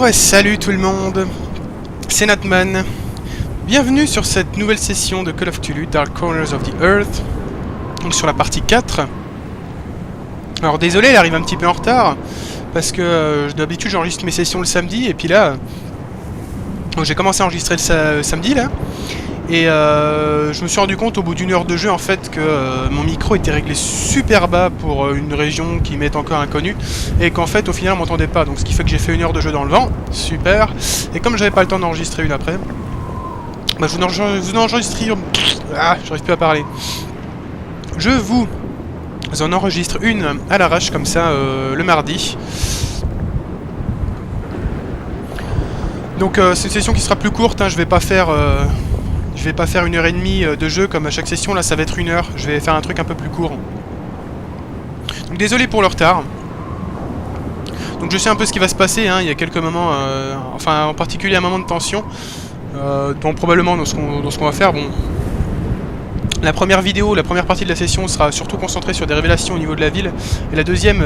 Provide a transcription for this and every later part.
Bonjour et salut tout le monde, c'est Natman. Bienvenue sur cette nouvelle session de Call of Cthulhu, Dark Corners of the Earth, donc sur la partie 4. Alors désolé, elle arrive un petit peu en retard, parce que d'habitude j'enregistre mes sessions le samedi, et puis là, j'ai commencé à enregistrer le samedi là, et je me suis rendu compte au bout d'une heure de jeu en fait que mon micro était réglé super bas pour une région qui m'est encore inconnue, et qu'en fait au final on m'entendait pas, donc ce qui fait que j'ai fait une heure de jeu dans le vent, super, et comme j'avais pas le temps d'enregistrer une après, bah je vous enregistre... Ah, j'arrive plus à parler. Je vous en enregistre une à l'arrache comme ça le mardi. Donc c'est une session qui sera plus courte, hein, je vais pas faire 1h30 de jeu comme à chaque session, là ça va être 1 heure, je vais faire un truc un peu plus court. Donc désolé pour le retard. Donc je sais un peu ce qui va se passer, hein, il y a quelques moments, enfin en particulier un moment de tension, dont probablement dans ce qu'on va faire, bon... La première vidéo, la première partie de la session sera surtout concentrée sur des révélations au niveau de la ville, et la deuxième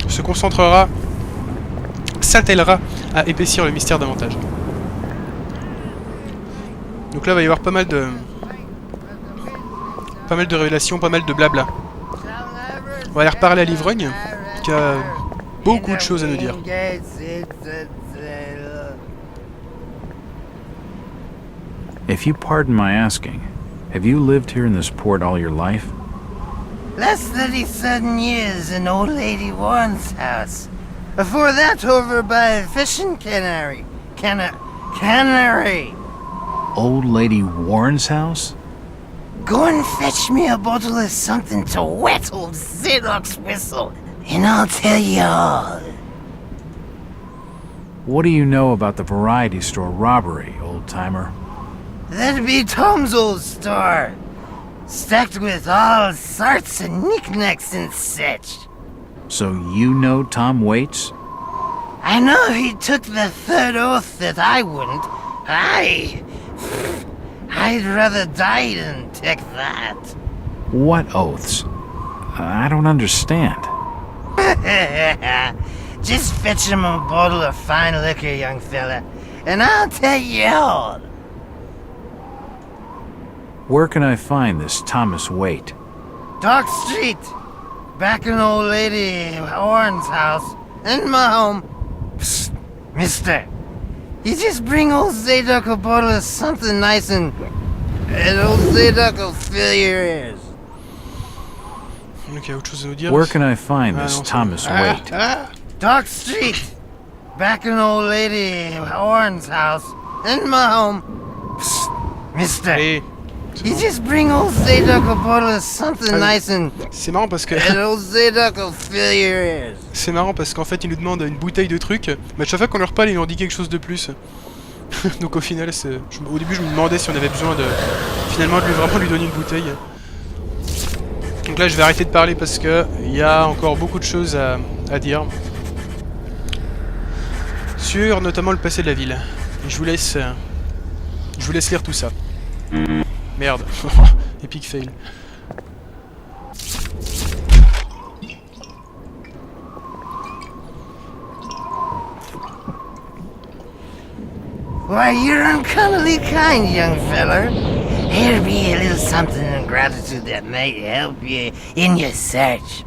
se concentrera, s'attellera à épaissir le mystère davantage. Donc là, il va y avoir pas mal de révélations, pas mal de blabla. On va aller reparler à l'ivrogne, qui a beaucoup de choses à nous dire. If you pardon my asking, have you lived here in this port all your life? Less than 37 years in old lady Warren's house. Before that, over by fishing cannery. Cannery. Old Lady Warren's house? Go and fetch me a bottle of something to wet old Zadok's whistle, and I'll tell you all. What do you know about the variety store robbery, old-timer? That'd be Tom's old store, stacked with all sorts of knickknacks and such. So you know Tom Waits? I know he took the third oath that I wouldn't. I'd rather die than take that. What oaths? I don't understand. Just fetch him a bottle of fine liquor, young fella, and I'll tell you all. Where can I find this Thomas Waite? Dock Street, back in old lady Warren's house, in my home. Psst, mister, you just bring old Zadok a bottle of something nice and old Zadok will fill your ears. Ok, autre chose à vous dire. Where can I find this Thomas Waite? Dock Street, back in old lady Warren's house, in my home. Psst, mister. Allez. You just bring old Zadok a bottle of something nice and... C'est marrant parce que... old Zadok will fill your ears. C'est marrant parce qu'en fait il nous demande une bouteille de trucs, mais à chaque fois qu'on leur parle il nous dit quelque chose de plus. Donc au final, au début je me demandais si on avait besoin de... Finalement de vraiment lui donner une bouteille. Donc là je vais arrêter de parler parce que il y a encore beaucoup de choses à dire. Sur notamment le passé de la ville. Et je vous laisse lire tout ça. Merde. Epic fail. Why, you're uncommonly kind, young feller. Here'll be a little something in gratitude that might help you in your search.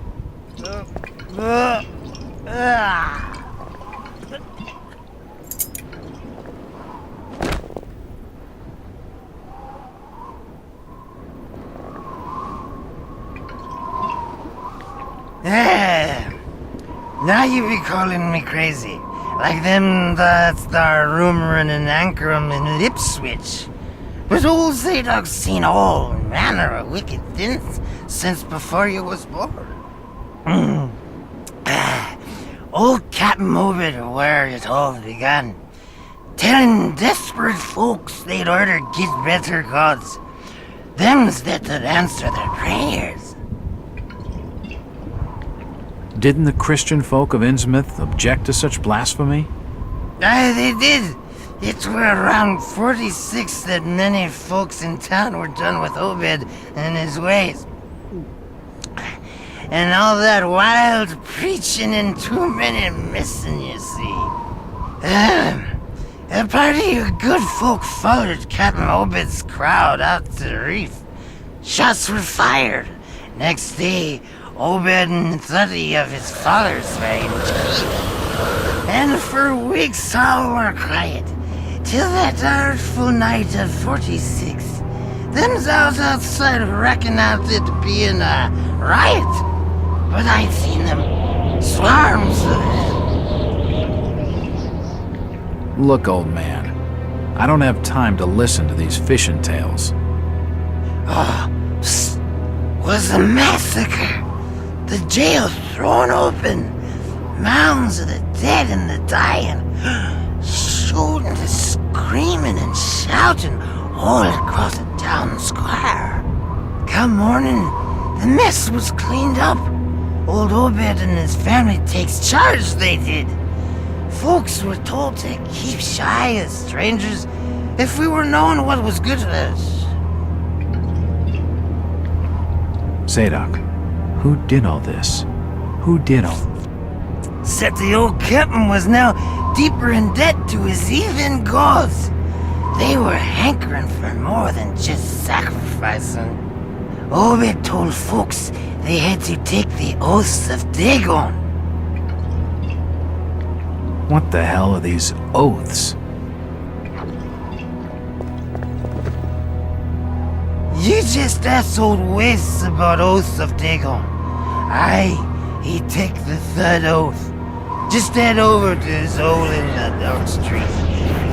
Now you be calling me crazy. Like them that's there rumoring in Ankrum and Ipswich. But old Zadok's seen all manner of wicked things since before you was born. Old Captain Mobit where it all began. Telling desperate folks they'd order get better gods. Them's that would answer their prayers. Didn't the Christian folk of Innsmouth object to such blasphemy? Aye, they did. It were around 46 that many folks in town were done with Obed and his ways. And all that wild preaching and too many missing, you see. A party of good folk followed Captain Obed's crowd out to the reef. Shots were fired. Next day, Obed and 30 of his followers were in jail. And for weeks all were quiet, till that artful night of 46. Them's outside reckon out it being a riot. But I'd seen them, swarms of them. Look, old man, I don't have time to listen to these fishing tales. Was a massacre. The jail thrown open. Mounds of the dead and the dying. Shooting, screaming and shouting all across the town square. Come morning, the mess was cleaned up. Old Obed and his family takes charge, they did. Folks were told to keep shy as strangers if we were knowing what was good for us. Zadok, who did all this? Who did all... Said the old captain was now deeper in debt to his heathen gods. They were hankering for more than just sacrificing. Obed told folks they had to take the oaths of Dagon. What the hell are these oaths? You just asked old Wes about oaths of Dagon. He'd take the third oath. Just head over to his hole in the dark street.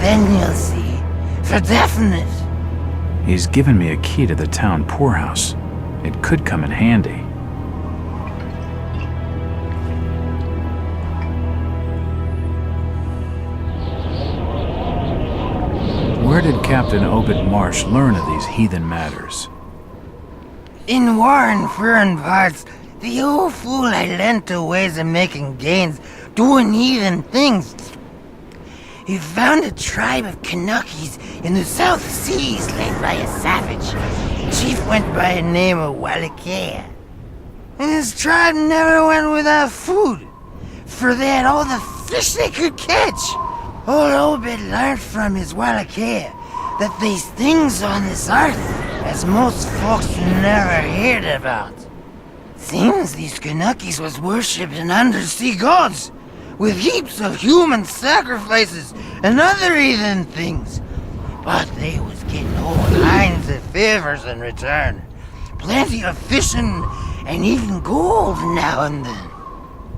Then you'll see. For definite. He's given me a key to the town poorhouse. It could come in handy. Where did Captain Obed Marsh learn of these heathen matters? In war and foreign parts, the old fool had learned to ways of making gains, doing heathen things. He found a tribe of Kanakis in the South Seas led by a savage. Chief went by the name of Wallachia. And his tribe never went without food, for they had all the fish they could catch. Old Obed learned from his Wallachia that these things on this earth, as most folks never heard about. Seems these Kanakis was worshipping undersea gods, with heaps of human sacrifices and other heathen things. But they was getting all kinds of favors in return. Plenty of fishing and even gold now and then.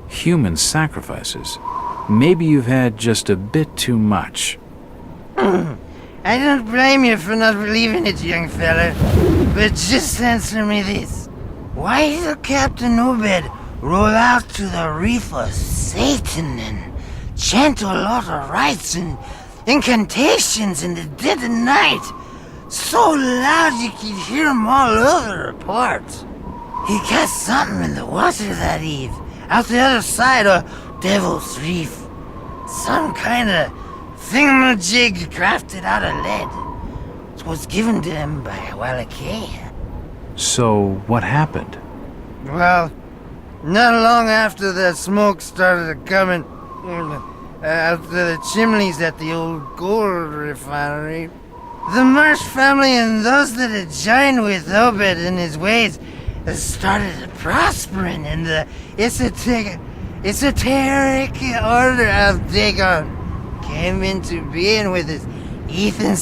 Human sacrifices? Maybe you've had just a bit too much. I don't blame you for not believing it, young fella. But just answer me this. Why did Captain Obed roll out to the reef of Satan and chant a lot of rites and incantations in the dead of night? So loud you could hear them all over apart. He cast something in the water that eve, out the other side of Devil's Reef. Some kind of thingamajig crafted out of lead. It was given to him by Wallachia. So, what happened? Well, not long after the smoke started coming out of the chimneys at the old gold refinery, the Marsh family and those that had joined with Obed in his ways started prospering in the esoteric order of Dagon. Came into being with his heathen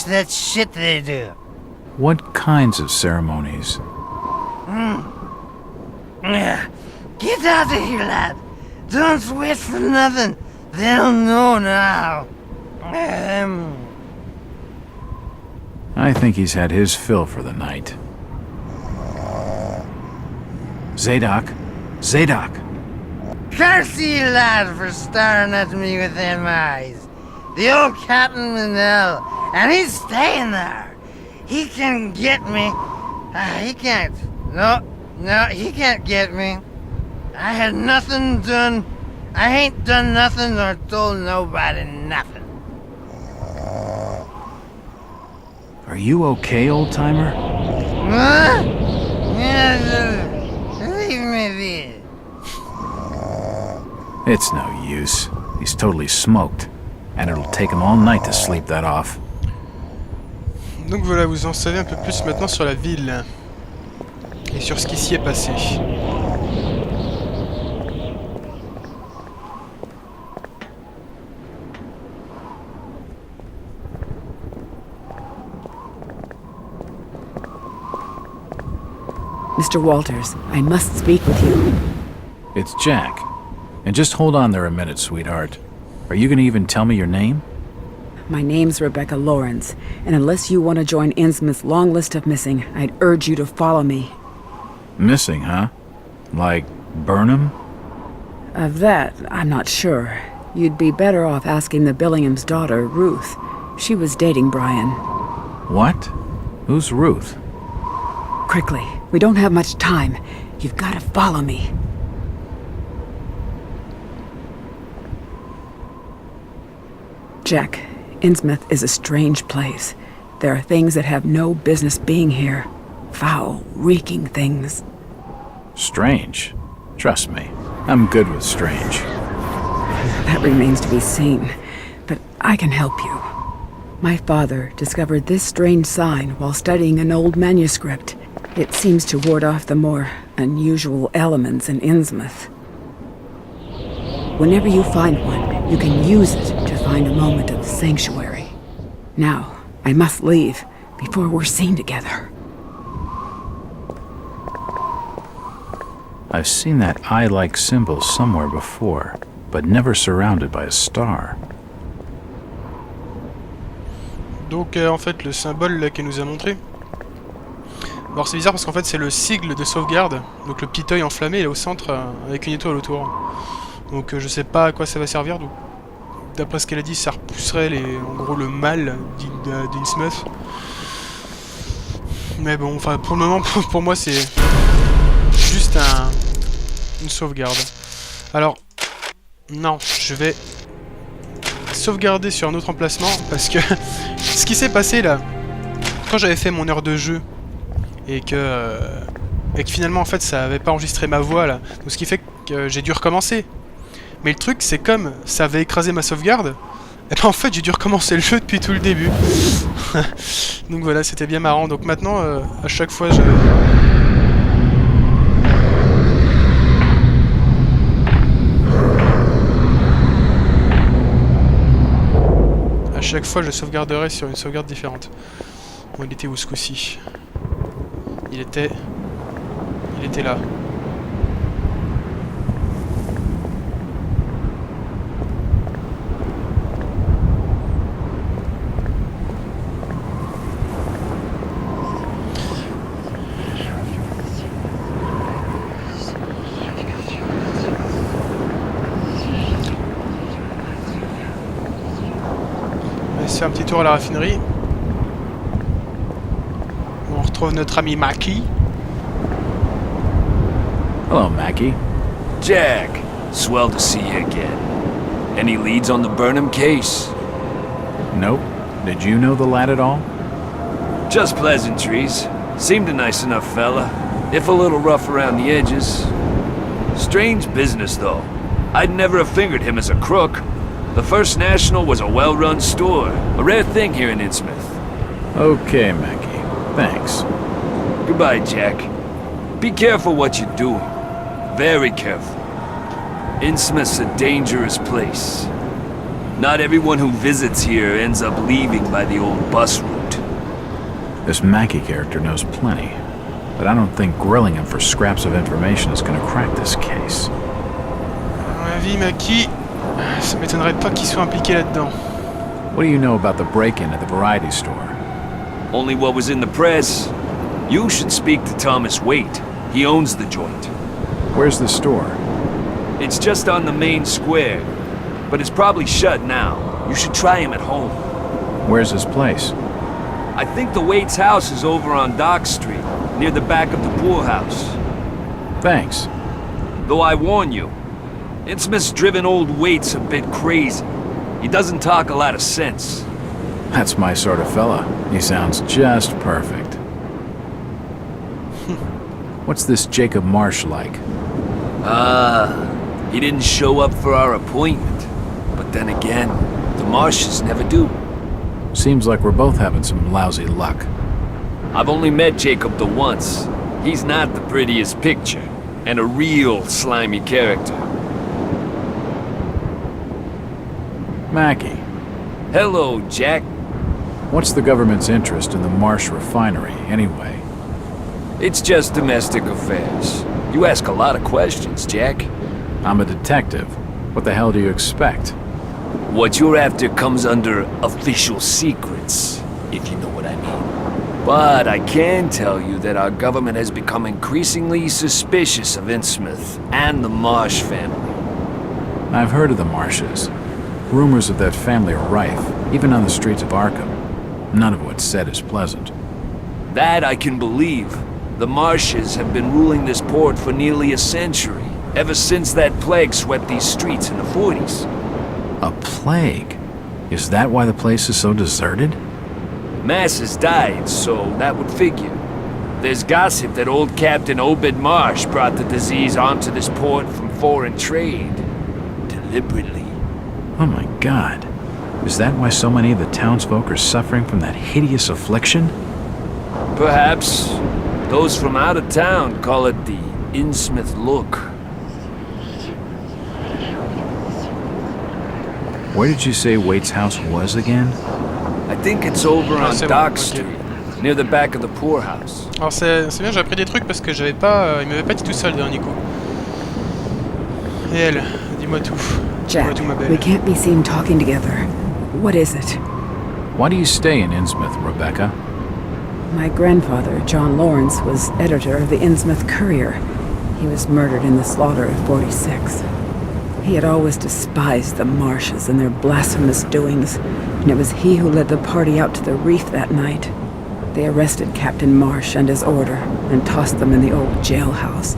that shit they do. What kinds of ceremonies? Get out of here, lad. Don't wait for nothing. They'll know now. I think he's had his fill for the night. Zadok! Zadok! Curse you, lad, for staring at me with them eyes. The old captain in hell, and he's staying there. He can get me. He can't. No, he can't get me. I had nothing done. I ain't done nothing or told nobody nothing. Are you okay, old-timer? Huh? Yeah, leave me be. It's no use. He's totally smoked. And it'll take him all night to sleep that off. Donc voilà, vous en savez un peu plus maintenant sur la ville. Et sur ce qui s'y est passé. Mr. Walters, I must speak with you. It's Jack. And just hold on there a minute, sweetheart. Are you gonna even tell me your name? My name's Rebecca Lawrence, and unless you want to join Innsmouth's long list of missing, I'd urge you to follow me. Missing, huh? Like Burnham? Of that, I'm not sure. You'd be better off asking the Billingham's daughter, Ruth. She was dating Brian. What? Who's Ruth? Quickly, we don't have much time. You've got to follow me. Jack, Innsmouth is a strange place. There are things that have no business being here. Foul, reeking things. Strange. Trust me, I'm good with strange. That remains to be seen, but I can help you. My father discovered this strange sign while studying an old manuscript. It seems to ward off the more unusual elements in Innsmouth. Whenever you find one, you can use it to find a moment of sanctuary. Now, I must leave before we're seen together. I've seen that eye-like symbol somewhere before, but never surrounded by a star. Donc en fait le symbole là qu'elle nous a montré. Alors c'est bizarre parce qu'en fait c'est le sigle de sauvegarde. Donc le petit œil enflammé il est au centre avec une étoile autour. Donc je sais pas à quoi ça va servir. D'après ce qu'elle a dit ça repousserait en gros le mal d'Innsmouth. Mais bon enfin pour le moment pour moi c'est juste une sauvegarde. Alors non je vais sauvegarder sur un autre emplacement parce que ce qui s'est passé là quand j'avais fait mon heure de jeu et que finalement en fait ça avait pas enregistré ma voix là, donc ce qui fait que j'ai dû recommencer. Mais le truc c'est comme ça avait écrasé ma sauvegarde, et ben en fait j'ai dû recommencer le jeu depuis tout le début. Donc voilà, c'était bien marrant. Donc maintenant à chaque fois je sauvegarderai sur une sauvegarde différente. Bon, il était où ce coup-ci? Il était là. On va se faire un petit tour à la raffinerie. On retrouve notre ami Mackie. Hello, Mackie. Jack, swell to see you again. Any leads on the Burnham case? Nope. Did you know the lad at all? Just pleasantries. Seemed a nice enough fella, if a little rough around the edges. Strange business, though. I'd never have fingered him as a crook. The First National was a well-run store, a rare thing here in Innsmouth. Okay, Mackie. Thanks. Goodbye, Jack. Be careful what you're doing. Very careful. Innsmouth's a dangerous place. Not everyone who visits here ends up leaving by the old bus route. This Mackie character knows plenty, but I don't think grilling him for scraps of information is gonna crack this case. À mon avis, Mackie, ça m'étonnerait pas qu'il soit impliqué là-dedans. What do you know about the break-in at the variety store? Only what was in the press. You should speak to Thomas Waite. He owns the joint. Where's the store? It's just on the main square, but it's probably shut now. You should try him at home. Where's his place? I think the Waite's house is over on Dock Street, near the back of the poorhouse. Thanks. Though I warn you, Innsmouth's driven old Waite's a bit crazy. He doesn't talk a lot of sense. That's my sort of fella. He sounds just perfect. What's this Jacob Marsh like? He didn't show up for our appointment. But then again, the Marshes never do. Seems like we're both having some lousy luck. I've only met Jacob the once. He's not the prettiest picture, and a real slimy character. Mackie, Hello, Jack. what's the government's interest in the Marsh refinery, anyway? It's just domestic affairs. You ask a lot of questions, Jack. I'm a detective. What the hell do you expect? What you're after comes under official secrets, if you know what I mean. But I can tell you that our government has become increasingly suspicious of Innsmouth and the Marsh family. I've heard of the Marshes. Rumors of that family are rife, even on the streets of Arkham. None of what's said is pleasant. That I can believe. The Marshes have been ruling this port for nearly a century, ever since that plague swept these streets in the 40s. A plague? Is that why the place is so deserted? Masses died, so that would figure. There's gossip that old Captain Obed Marsh brought the disease onto this port from foreign trade. Deliberately. Oh my god. Is that why so many of the townsfolk are suffering from that hideous affliction? Perhaps. Those from out of town call it the Innsmouth look. Where did you say Waite's house was again? I think it's over on c'est bon, Dock ok. Street, near the back of the poorhouse. Alors c'est bien, j'ai appris des trucs parce que j'avais pas... il m'avait pas dit tout ça le dernier coup. Et elle, dis-moi tout. Dis-moi Jack, tout, ma we belle. can't be seen talking together. What is it? Why do you stay in Innsmouth, Rebecca? My grandfather, John Lawrence, was editor of the Innsmouth Courier. He was murdered in the slaughter of 46. He had always despised the Marshes and their blasphemous doings, and it was he who led the party out to the reef that night. They arrested Captain Marsh and his order, and tossed them in the old jailhouse.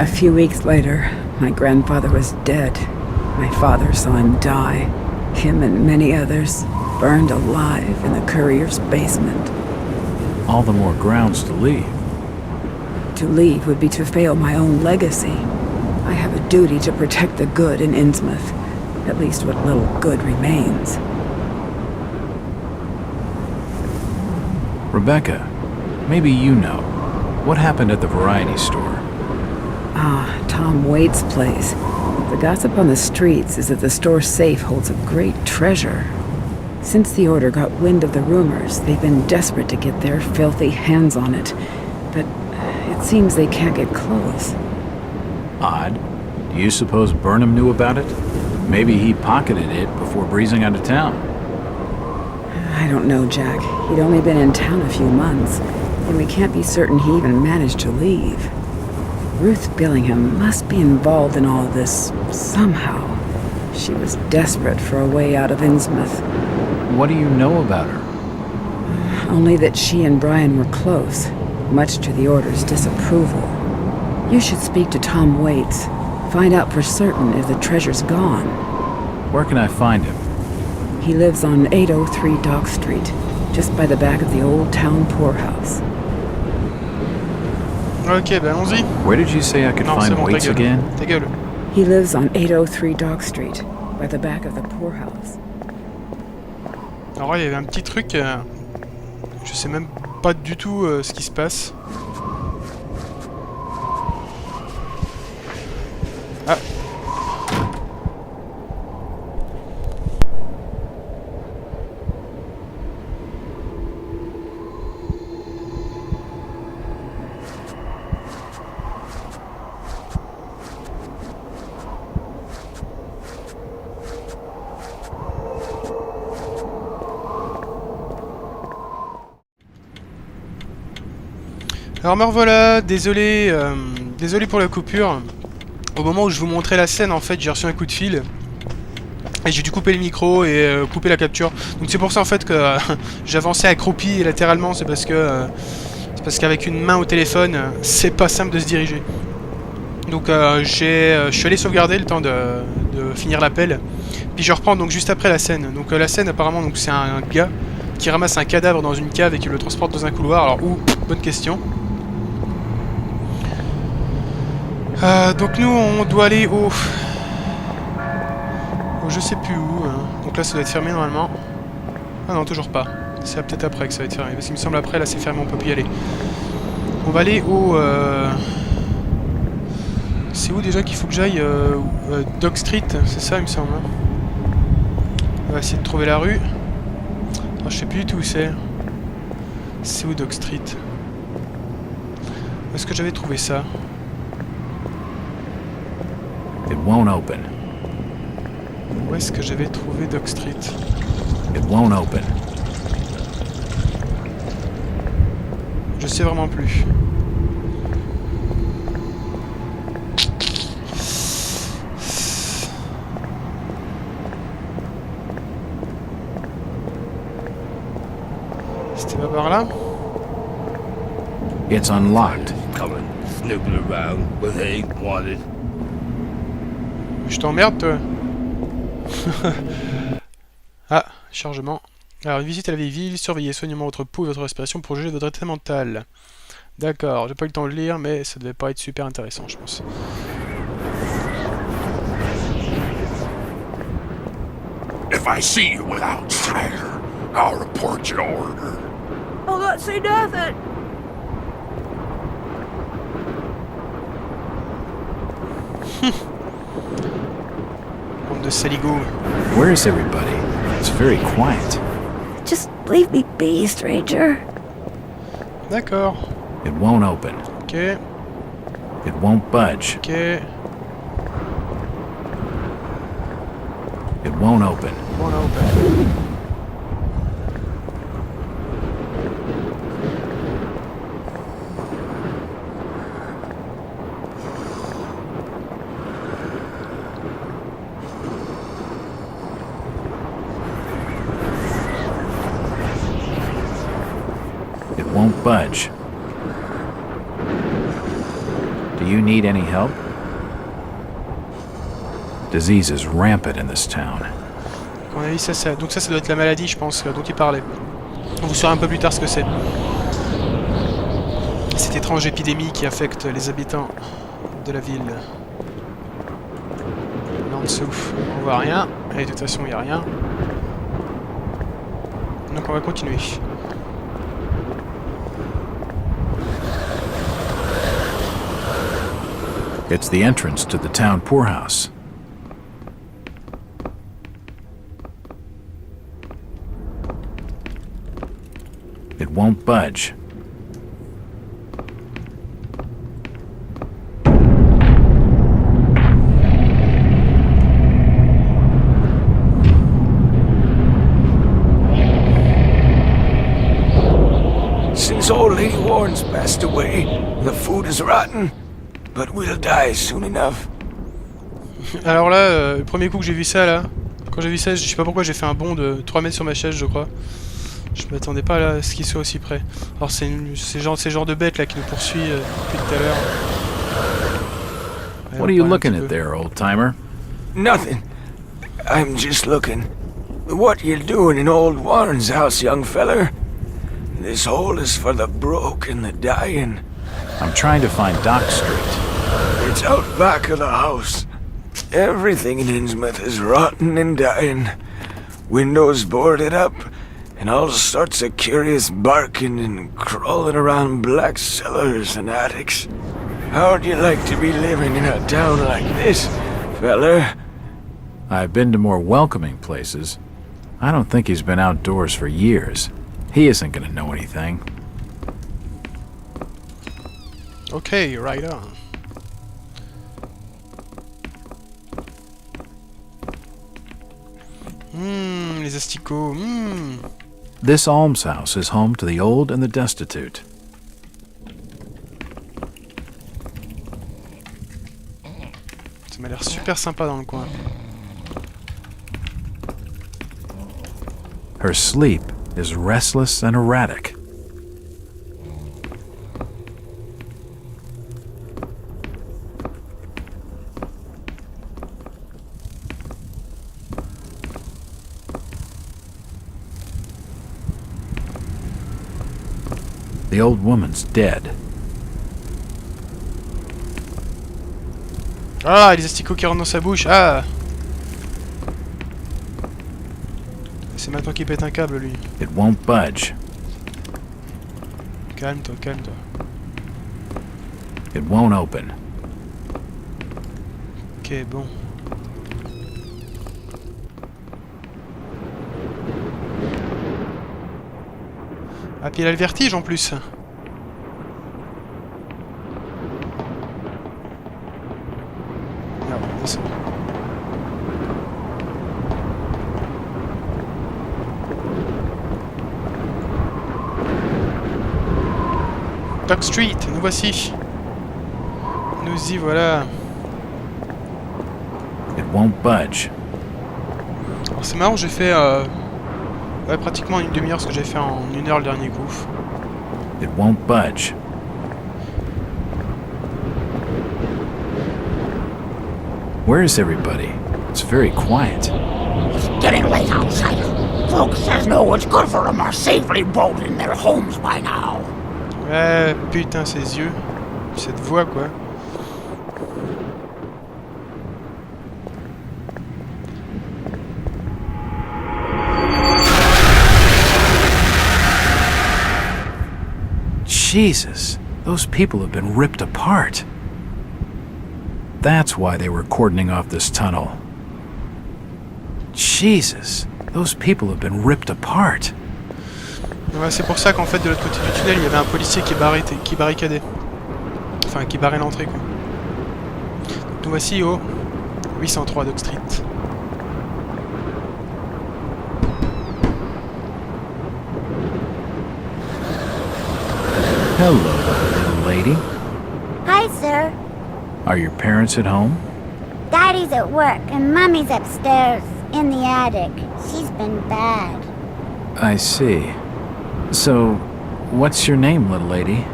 A few weeks later, my grandfather was dead. My father saw him die. Him and many others, burned alive in the Courier's basement. All the more grounds to leave. To leave would be to fail my own legacy. I have a duty to protect the good in Innsmouth, at least what little good remains. Rebecca, maybe you know. What happened at the variety store? Ah, Tom Waite's place. The gossip on the streets is that the store safe holds a great treasure. Since the Order got wind of the rumors, they've been desperate to get their filthy hands on it. But it seems they can't get close. Odd. Do you suppose Burnham knew about it? Maybe he pocketed it before breezing out of town. I don't know, Jack. He'd only been in town a few months, and we can't be certain he even managed to leave. Ruth Billingham must be involved in all this somehow. She was desperate for a way out of Innsmouth. What do you know about her? Only that she and Brian were close, much to the Order's disapproval. You should speak to Tom Waits. Find out for certain if the treasure's gone. Where can I find him? He lives on 803 Dock Street, just by the back of the old town poorhouse. Ok, bah allons-y. Where did you say I could Non, c'est find bon, ta Waits gueule. again? Ta gueule. He lives on 803 Dock Street, by the back of the poorhouse. Alors là, il y avait un petit truc... je sais même pas du tout ce qui se passe. Ah. Alors me revoilà, désolé, désolé pour la coupure. Au moment où je vous montrais la scène, en fait, j'ai reçu un coup de fil. Et j'ai dû couper le micro et couper la capture. Donc c'est pour ça en fait que j'avançais accroupi latéralement, c'est parce qu'avec une main au téléphone, c'est pas simple de se diriger. Donc je suis allé sauvegarder le temps de finir l'appel. Puis je reprends donc juste après la scène. Donc la scène apparemment donc c'est un gars qui ramasse un cadavre dans une cave et qui le transporte dans un couloir. Alors où? Bonne question. Donc nous, on doit aller au... je sais plus où. Hein. Donc là, ça doit être fermé normalement. Ah non, toujours pas. C'est peut-être après que ça va être fermé. Parce qu'il me semble après, là c'est fermé, on peut plus y aller. On va aller au... C'est où déjà qu'il faut que j'aille Dog Street, c'est ça il me semble. Hein. On va essayer de trouver la rue. Oh, je sais plus du tout où c'est. C'est où Dog Street? Où est-ce que j'avais trouvé ça? It won't open. Où est-ce que j'avais trouvé Dog Street? It won't open. Je sais vraiment plus. C'était pas par là? It's unlocked. Coming, snooping around with ain't wanted. Je t'emmerde, toi. Ah, chargement. Alors, une visite à la vieille ville, surveillez soigneusement votre pouls et votre respiration pour juger votre état mental. D'accord, j'ai pas eu le temps de le lire, mais ça devait pas être super intéressant, je pense. If I see you without fire, I'll report your order. Oh, let's say nothing. Bande de saligots. Where is everybody? It's very quiet. Just leave me be, stranger. D'accord. It won't open. Ok, It won't budge. ok. It won't open. Bon, là, open. It won't budge. Do you need any help? Disease is rampant in this town. À mon avis, donc ça doit être la maladie, je pense, dont il parlait. On vous saura un peu plus tard ce que c'est. Cette étrange épidémie qui affecte les habitants de la ville. Là en dessous, on voit rien. Et de toute façon, il n'y a rien. Donc on va continuer. It's the entrance to the town poorhouse. It won't budge. Since old Lady Warren's passed away, the food is rotten, but we'll die soon enough. Alors là, le premier coup que j'ai vu ça là, quand j'ai vu ça, je sais pas pourquoi j'ai fait un bond de 3 mètres sur ma chaise, je crois. Je m'attendais pas à ce qu'il soit aussi près. Alors c'est genre de bête là qui nous poursuit depuis tout à l'heure. Ouais, What are you on parle un looking petit at peu. there, old-timer? Nothing. I'm just looking. What you doing in old Warren's house, young feller? This hole is for the broke and the dying. I'm trying to find Dock Street. It's out back of the house. Everything in Innsmouth is rotten and dying. Windows boarded up, and all sorts of curious barking and crawling around black cellars and attics. How'd you like to be living in a town like this, feller? I've been to more welcoming places. I don't think he's been outdoors for years. He isn't gonna know anything. Ok, right on. Les asticots. This almshouse is home to the old and the destitute. Ça m'a l'air super sympa dans le coin. Her sleep is restless and erratic. The old woman's dead. Ah, les asticots qui rentrent dans sa bouche. Ah. C'est maintenant qu'il pète un câble, lui. It won't budge. Calme-toi, calme-toi. It won't open. Ok, bon. Ah, puis il a le vertige en plus. Ah, bon, descend. Dock Street, nous voici. Nous y voilà. It won't budge. Alors c'est marrant, j'ai fait ouais, pratiquement une demi-heure ce que j'ai fait en 1 heure le dernier coup. It won't budge. Where is everybody? It's very quiet. It's getting late outside. Folks says no one's good for them are safely bold in their homes by now. Ouais, putain, ses yeux. Cette voix, quoi. Jesus, those people have been ripped apart. That's why they were cordoning off this tunnel. Jesus, those people have been ripped apart. Ouais, c'est pour ça qu'en fait, de l'autre côté du tunnel, il y avait un policier qui barricadait. Enfin, qui barrait l'entrée, quoi. Donc, nous voici au 803 Dock Street. Hello, little lady. Hi, sir. Are your parents at home? Daddy's at work and Mummy's upstairs in the attic. She's been bad. I see. So, what's your name, little lady?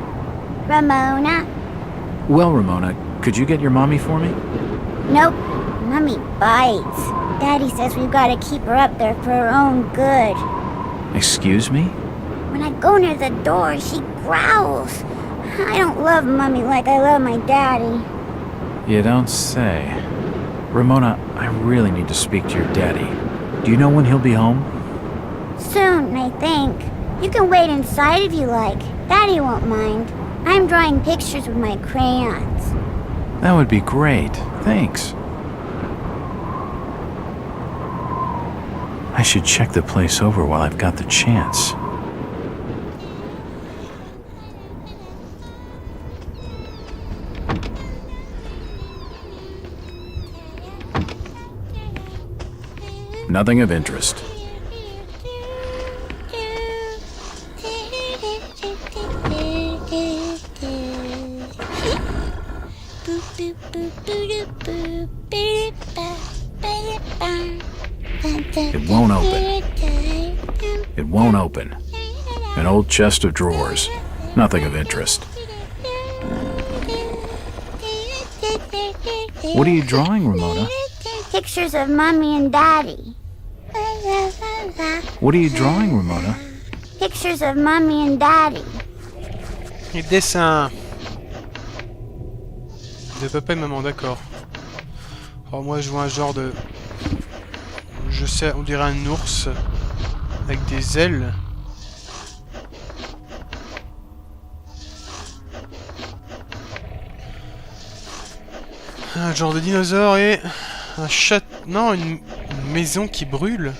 Ramona? Well, Ramona, could you get your mommy for me? Nope. Mummy bites. Daddy says we've got to keep her up there for her own good. Excuse me? When I go near the door, she growls. I don't love Mummy like I love my daddy. You don't say. Ramona, I really need to speak to your daddy. Do you know when he'll be home? Soon, I think. You can wait inside if you like. Daddy won't mind. I'm drawing pictures with my crayons. That would be great. Thanks. I should check the place over while I've got the chance. Nothing of interest. It won't open. It won't open. An old chest of drawers. Nothing of interest. What are you drawing, Ramona? Pictures of Mummy and Daddy. What are you drawing, Ramona? Pictures of Mummy and Daddy. Les dessins de papa et maman, d'accord. Alors moi je vois un genre de... Je sais, on dirait un ours avec des ailes. Un genre de dinosaure et un chat... Non, une maison qui brûle.